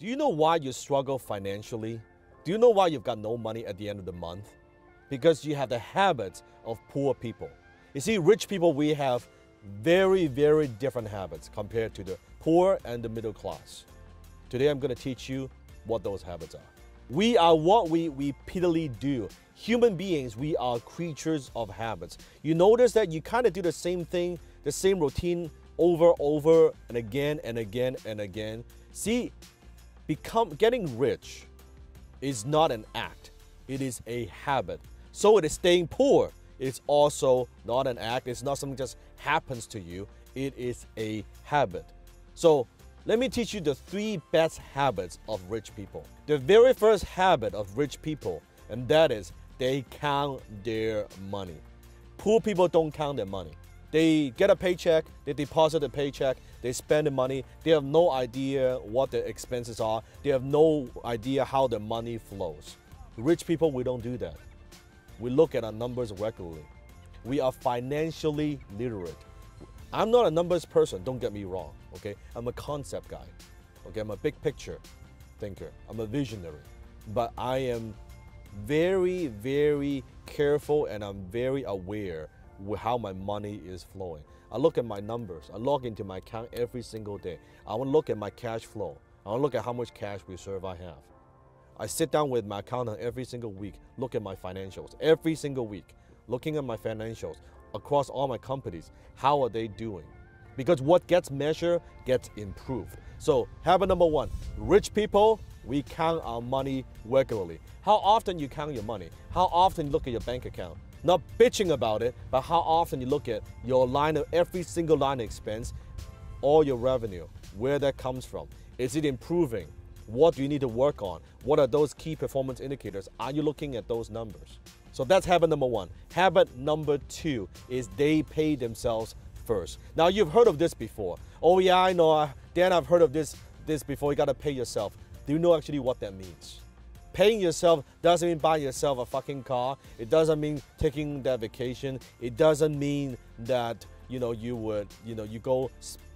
Do you know why you struggle financially? Do you know why you've got no money at the end of the month? Because you have the habits of poor people. You see, rich people, we have very, very different habits compared to the poor and the middle class. Today, I'm going to teach you what those habits are. We are what we repeatedly do. Human beings, we are creatures of habits. You notice that you kind of do the same thing, the same routine over and again and again and again. See, getting rich is not an act. It is a habit. So it is staying poor. It's also not an act. It's not something that just happens to you. It is a habit. So let me teach you the 3 best habits of rich people. The very first habit of rich people, and that is they count their money. Poor people don't count their money. They get a paycheck, they deposit the paycheck, they spend the money. They have no idea what their expenses are. They have no idea how the money flows. Rich people, we don't do that. We look at our numbers regularly. We are financially literate. I'm not a numbers person, don't get me wrong, okay? I'm a concept guy, okay? I'm a big picture thinker. I'm a visionary. But I am very, very careful and I'm very aware with how my money is flowing. I look at my numbers. I log into my account every single day. I want to look at my cash flow. I want to look at how much cash reserve I have. I sit down with my accountant every single week, look at my financials every single week, looking at my financials across all my companies. How are they doing? Because what gets measured gets improved. So habit number 1, rich people, we count our money regularly. How often you count your money? How often you look at your bank account? Not bitching about it, but how often you look at your line of every single line of expense, all your revenue, where that comes from. Is it improving? What do you need to work on? What are those key performance indicators? Are you looking at those numbers? So that's habit number 1. Habit number 2 is they pay themselves first. Now you've heard of this before. Oh yeah, I know, Dan, I've heard of this before. You gotta pay yourself. Do you know actually what that means? Paying yourself doesn't mean buying yourself a fucking car. It doesn't mean taking that vacation. It doesn't mean that, you go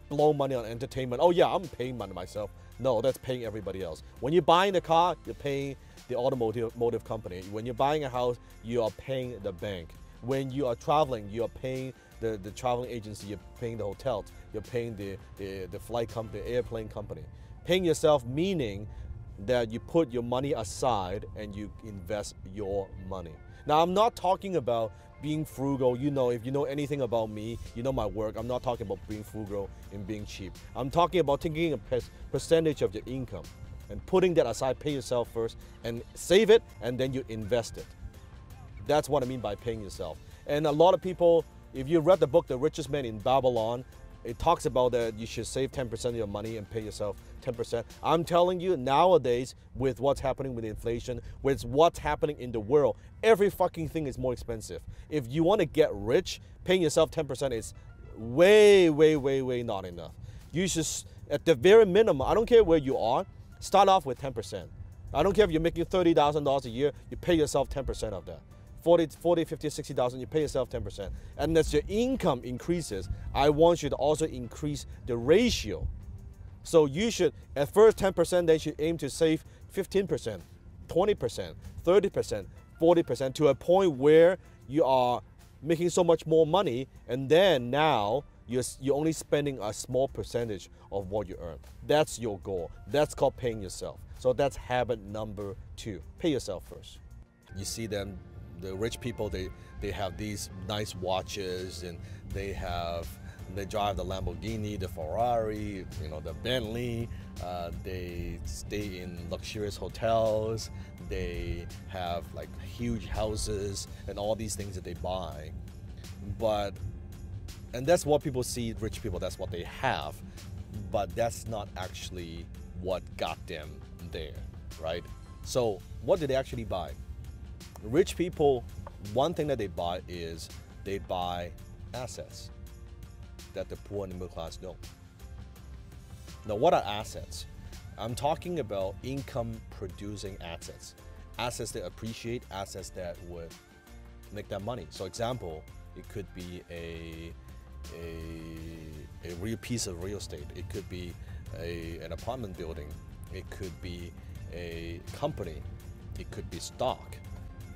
blow money on entertainment. Oh yeah, I'm paying money myself. No, that's paying everybody else. When you're buying a car, you're paying the automotive company. When you're buying a house, you are paying the bank. When you are traveling, you are paying the traveling agency. You're paying the hotels. You're paying the flight company, the airplane company. Paying yourself meaning that you put your money aside and you invest your money. Now, I'm not talking about being frugal. If you know anything about me, you know my work. I'm not talking about being frugal and being cheap. I'm talking about taking a percentage of your income and putting that aside, pay yourself first, and save it, and then you invest it. That's what I mean by paying yourself. And a lot of people, if you read the book, The Richest Man in Babylon, it talks about that you should save 10% of your money and pay yourself 10%. I'm telling you, nowadays, with what's happening with inflation, with what's happening in the world, every fucking thing is more expensive. If you want to get rich, paying yourself 10% is way, way, way, way not enough. You should, at the very minimum, I don't care where you are, start off with 10%. I don't care if you're making $30,000 a year, you pay yourself 10% of that. 40, 50, 60,000, you pay yourself 10%. And as your income increases, I want you to also increase the ratio. So you should, at first 10%, then you should aim to save 15%, 20%, 30%, 40%, to a point where you are making so much more money, and then now you're only spending a small percentage of what you earn. That's your goal. That's called paying yourself. So that's habit number 2. Pay yourself first. You see them, the rich people, they have these nice watches, and they drive the Lamborghini, the Ferrari, the Bentley. They stay in luxurious hotels. They have like huge houses and all these things that they buy. And that's what people see, rich people, that's what they have. But that's not actually what got them there, right? So what did they actually buy? Rich people, one thing that they buy is they buy assets that the poor and the middle class don't. Now, what are assets? I'm talking about income-producing assets. Assets that appreciate, assets that would make that money. So example, it could be a real piece of real estate. It could be an apartment building. it could be a company, it could be stock.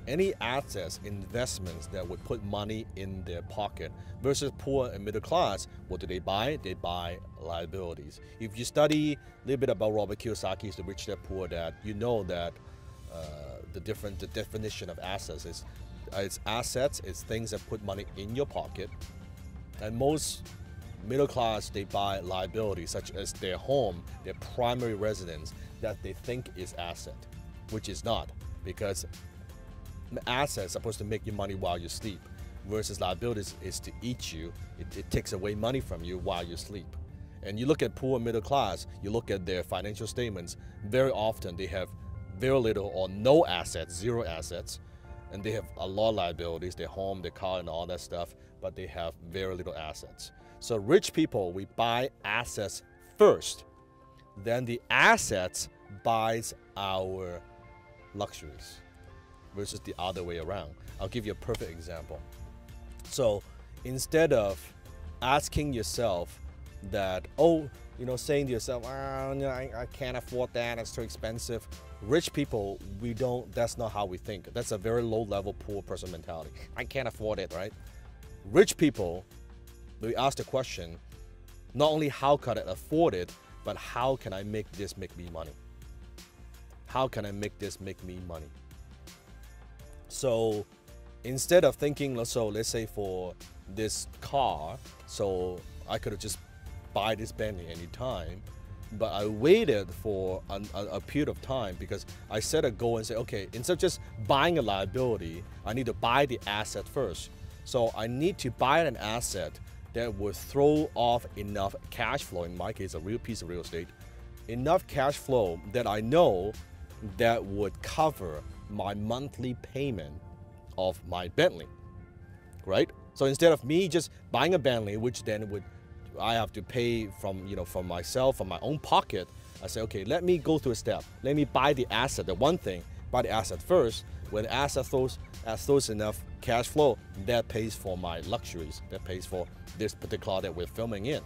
Any assets, investments that would put money in their pocket versus poor and middle class, what do they buy? They buy liabilities. If you study a little bit about Robert Kiyosaki's The Rich Dad Poor Dad, you know that the definition of assets is it's assets, it's things that put money in your pocket. And most middle class, they buy liabilities such as their home, their primary residence that they think is asset, which is not, because assets are supposed to make you money while you sleep, versus liabilities is to eat you. It takes away money from you while you sleep. And you look at poor middle class, you look at their financial statements, very often they have very little or no assets, zero assets, and they have a lot of liabilities, their home, their car, and all that stuff, but they have very little assets. So rich people, we buy assets first, then the assets buys our luxuries, versus the other way around. I'll give you a perfect example. So instead of asking yourself that, saying to yourself, I can't afford that, it's too expensive. Rich people, that's not how we think. That's a very low level poor person mentality. I can't afford it, right? Rich people, we ask the question, not only how can I afford it, but how can I make this make me money? How can I make this make me money? So instead of thinking, so let's say for this car, so I could have just buy this Bentley anytime, but I waited for a period of time because I set a goal and say, okay, instead of just buying a liability, I need to buy the asset first. So I need to buy an asset that would throw off enough cash flow, in my case, a real piece of real estate, enough cash flow that I know that would cover my monthly payment of my Bentley, right? So instead of me just buying a Bentley, which then I have to pay from myself, from my own pocket, I say, okay, let me go through a step. Let me buy the asset, the one thing, buy the asset first. When the asset throws enough cash flow, that pays for my luxuries, that pays for this particular car that we're filming in.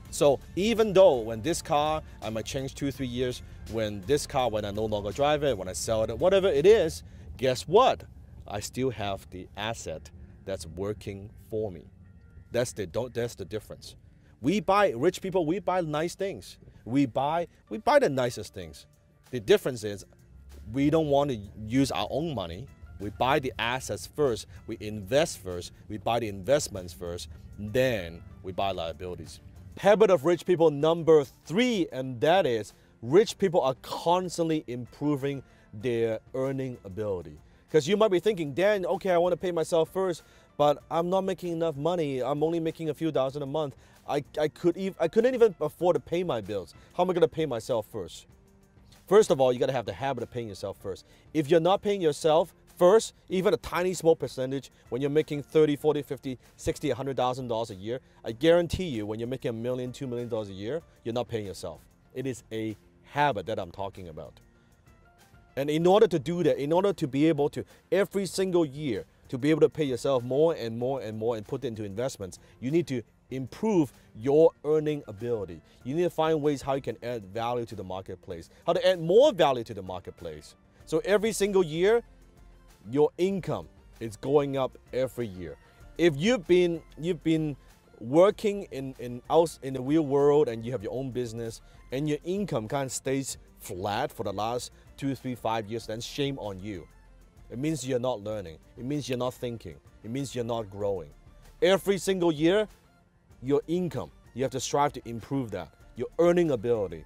So even though when this car, I might change 2-3 years, when I no longer drive it, when I sell it, whatever it is, guess what? I still have the asset that's working for me. That's the difference. Rich people, we buy nice things. We buy the nicest things. The difference is we don't want to use our own money. We buy the assets first, we invest first, we buy the investments first, then we buy liabilities. Habit of rich people number 3, and that is rich people are constantly improving their earning ability. Because you might be thinking, Dan, okay, I want to pay myself first, but I'm not making enough money. I'm only making a few thousand a month. I couldn't even afford to pay my bills. How am I going to pay myself first? First of all, you got to have the habit of paying yourself first. If you're not paying yourself first, even a tiny small percentage, when you're making $30, $40, $50, $60, $100,000 a year, I guarantee you when you're making $1 million, $2 million a year, you're not paying yourself. It is a habit that I'm talking about. And in order to do that, in order to be able to, every single year, to be able to pay yourself more and more and more and put into investments, you need to improve your earning ability. You need to find ways how you can add value to the marketplace, how to add more value to the marketplace. So every single year, your income is going up every year. If you've been working in the real world and you have your own business and your income kind of stays flat for the last 2, 3, 5 years, then shame on you. It means you're not learning. It means you're not thinking. It means you're not growing. Every single year, your income, you have to strive to improve that, your earning ability.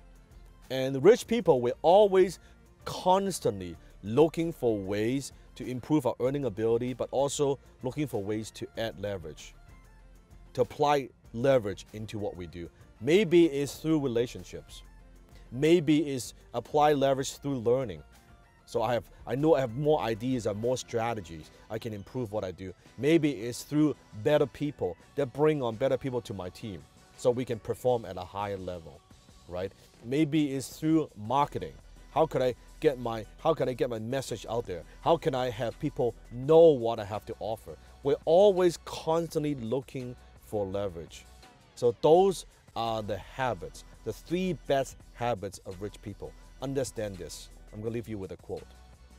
And rich people, we're always constantly looking for ways to improve our earning ability, but also looking for ways to add leverage, to apply leverage into what we do. Maybe it's through relationships. Maybe it's apply leverage through learning. So I know I have more ideas, I have more strategies. I can improve what I do. Maybe it's through better people that bring on better people to my team so we can perform at a higher level, right? Maybe it's through marketing. How can I get my message out there? How can I have people know what I have to offer? We're always constantly looking for leverage. So those are the habits, the 3 best habits of rich people. understand this. I'm going to leave you with a quote.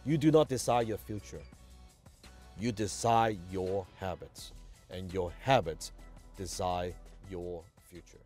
You do not decide your future. You decide your habits. And your habits decide your future.